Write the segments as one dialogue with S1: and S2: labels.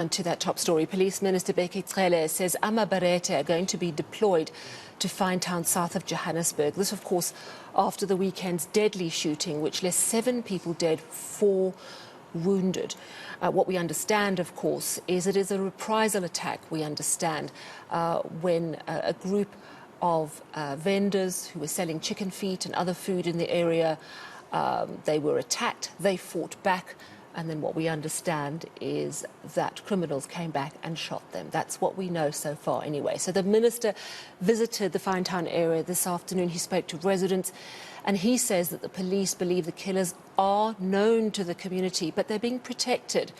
S1: And to that top story, Police Minister Bheki Cele says Amabherethe are going to be deployed to Finetown south of Johannesburg. This, of course, after the weekend's deadly shooting, which left 7 people dead, 4 wounded. What we understand, of course, is it is a reprisal attack, we understand, when a group of vendors who were selling chicken feet and other food in the area, they were attacked, they fought back. And then what we understand is that criminals came back and shot them. That's what we know so far anyway. So the minister visited the Finetown area this afternoon. He spoke to residents and he says that the police believe the killers are known to the community, but they're being protected.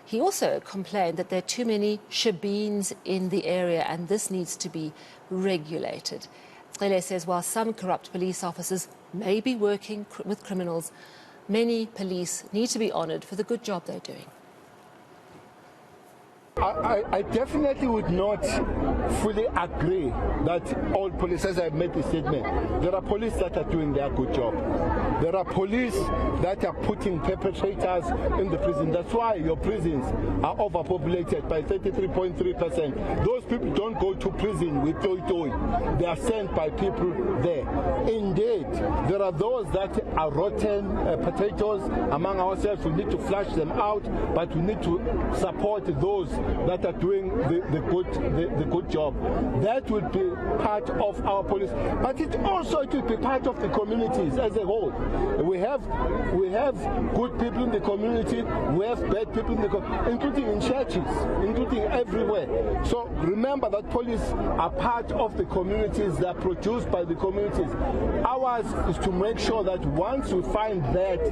S1: He also complained that there are too many shebeens in the area and this needs to be regulated. Cele says while some corrupt police officers may be working with criminals, many police need to be honoured for the good job they're doing.
S2: I definitely would not fully agree that all police, as I made the statement, there are police that are doing their good job. There are police that are putting perpetrators in the prison. That's why your prisons are overpopulated by 33.3%. Those people don't go to prison with toy. They are sent by people there. Indeed, there are those that are rotten potatoes among ourselves. We need to flush them out, but we need to support those that are doing the good job. That would be part of our police, but it will be part of the communities as a whole. We have good people in the community, we have bad people in the community, including in churches, including everywhere. So remember that police are part of the communities, they are produced by the communities. Ours is to make sure that once we find that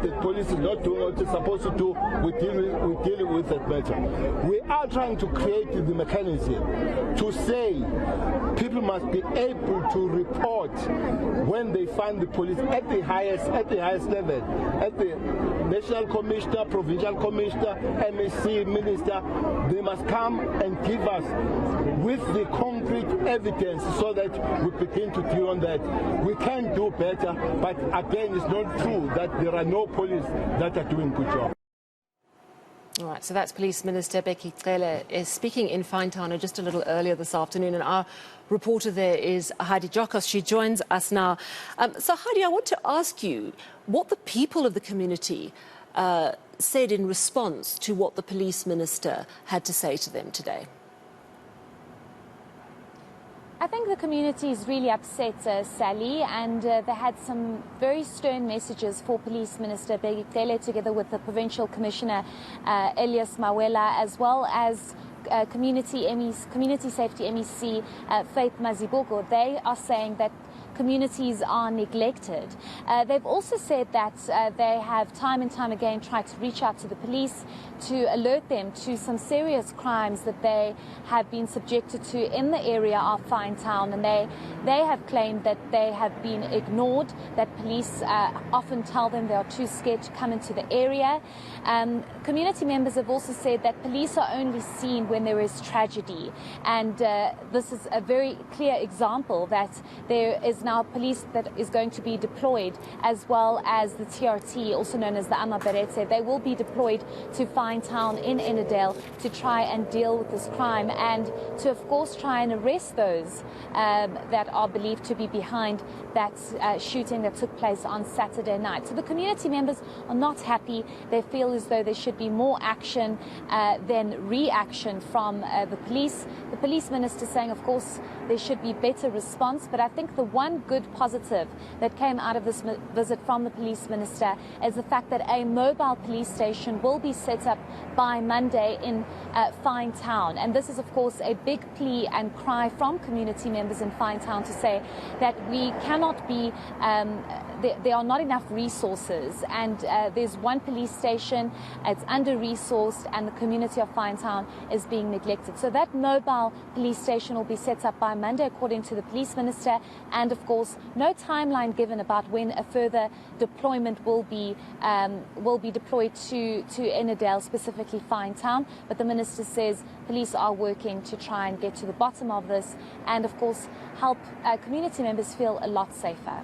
S2: the police is not doing what it's supposed to do, we're dealing with that matter. We are trying to create the mechanism to say people must be able to report when they find the police at the highest level, at the national commissioner, provincial commissioner, MEC, minister. They must come and give us with the concrete evidence so that we begin to deal on that. We can do better, but again, it's not true that there are no police that are doing good job.
S1: All right, so that's Police Minister Bheki Cele is speaking in Finetown just a little earlier this afternoon, and our reporter there is Heidi Jokos. She joins us now. So Heidi, I want to ask you what the people of the community said in response to what the Police Minister had to say to them today.
S3: I think the community is really upset, Sally, and they had some very stern messages for Police Minister Bheki Cele together with the Provincial Commissioner Elias Mawela, as well as Community Safety MEC Faith Mazibuko. They are saying that communities are neglected. They've also said that they have time and time again tried to reach out to the police to alert them to some serious crimes that they have been subjected to in the area of Finetown, and they have claimed that they have been ignored, that police often tell them they are too scared to come into the area. Community members have also said that police are only seen when there is tragedy, and this is a very clear example that there is now police that is going to be deployed, as well as the TRT, also known as the Amabherethe. They will be deployed to Finetown in Finetown to try and deal with this crime and to, of course, try and arrest those that are believed to be behind that shooting that took place on Saturday night. So the community members are not happy. They feel as though there should be more action than reaction from the police. The police minister saying, of course, there should be better response, but I think the one good positive that came out of this visit from the police minister is the fact that a mobile police station will be set up by Monday in Finetown. And this is, of course, a big plea and cry from community members in Finetown to say that we cannot be, there are not enough resources, and there's one police station, it's under-resourced, and the community of Finetown is being neglected. So that mobile police station will be set up by Monday, according to the police minister, and of course, no timeline given about when a further deployment will be deployed to Finetown, specifically Finetown. But the minister says police are working to try and get to the bottom of this, and of course help community members feel a lot safer.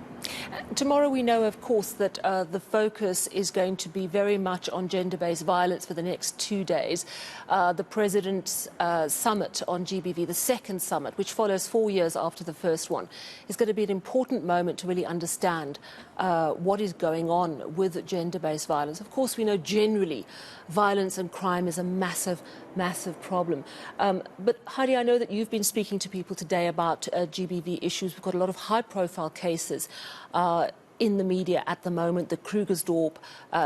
S1: Tomorrow we know, of course, that the focus is going to be very much on gender-based violence for the next 2 days. The President's summit on GBV, the second summit, which follows 4 years after the first one, is going to be an important moment to really understand what is going on with gender-based violence. Of course, we know generally violence and crime is a massive problem. But Heidi, I know that you've been speaking to people today about GBV issues. We've got a lot of high-profile cases in the media at the moment, the Krugersdorp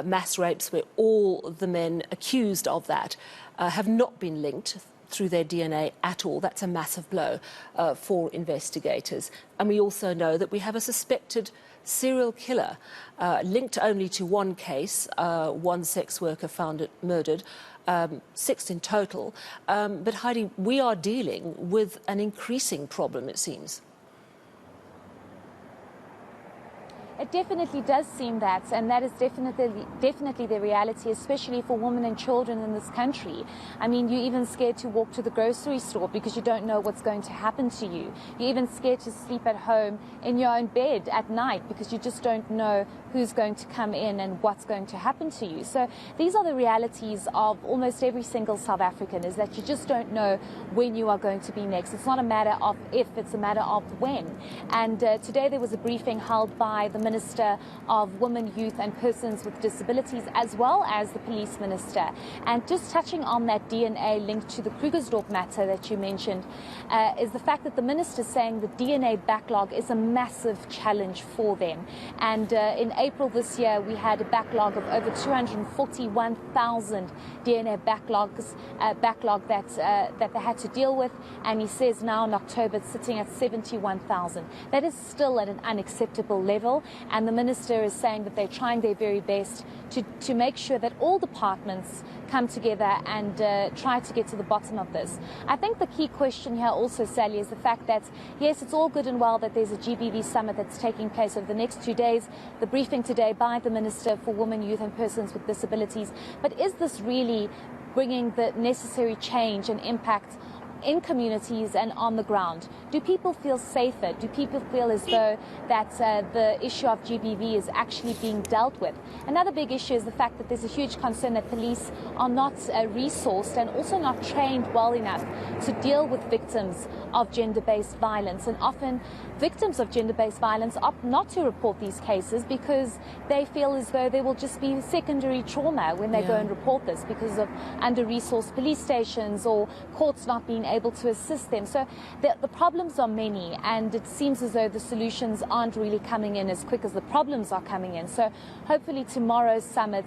S1: mass rapes, where all the men accused of that have not been linked through their DNA at all. That's a massive blow for investigators. And we also know that we have a suspected serial killer linked only to one case, one sex worker found murdered, 6 in total. But Heidi, we are dealing with an increasing problem, it seems.
S3: It definitely does seem that, and that is definitely the reality, especially for women and children in this country. I mean, you're even scared to walk to the grocery store because you don't know what's going to happen to you. You're even scared to sleep at home in your own bed at night because you just don't know who's going to come in and what's going to happen to you. So these are the realities of almost every single South African, is that you just don't know when you are going to be next. It's not a matter of if, it's a matter of when. And today there was a briefing held by the Minister of Women, Youth and Persons with Disabilities, as well as the Police Minister. And just touching on that DNA linked to the Krugersdorp matter that you mentioned, is the fact that the Minister is saying the DNA backlog is a massive challenge for them. And in April this year, we had a backlog of over 241,000 DNA backlog that they had to deal with. And he says now in October it's sitting at 71,000. That is still at an unacceptable level. And the Minister is saying that they're trying their very best to make sure that all departments come together and try to get to the bottom of this. I think the key question here also, Sally, is the fact that, yes, it's all good and well that there's a GBV summit that's taking place over the next 2 days, the briefing today by the Minister for Women, Youth and Persons with Disabilities. But is this really bringing the necessary change and impact in communities and on the ground? Do people feel safer? Do people feel as though that the issue of GBV is actually being dealt with? Another big issue is the fact that there's a huge concern that police are not resourced and also not trained well enough to deal with victims of gender-based violence. And often victims of gender-based violence opt not to report these cases because they feel as though there will just be secondary trauma when they go and report this because of under-resourced police stations or courts not being able to assist them. So the problems are many, and it seems as though the solutions aren't really coming in as quick as the problems are coming in. So hopefully tomorrow's summit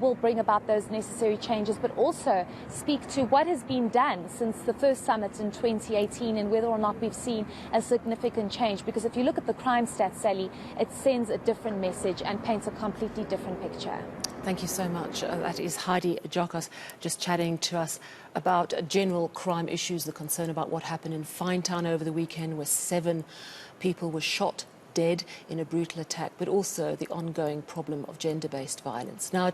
S3: will bring about those necessary changes, but also speak to what has been done since the first summit in 2018 and whether or not we've seen a significant change. Because if you look at the crime stats, Sally, it sends a different message and paints a completely different picture.
S1: Thank you so much. That is Heidi Jokos just chatting to us about general crime issues, the concern about what happened in Finetown over the weekend, where 7 people were shot dead in a brutal attack, but also the ongoing problem of gender-based violence. Now,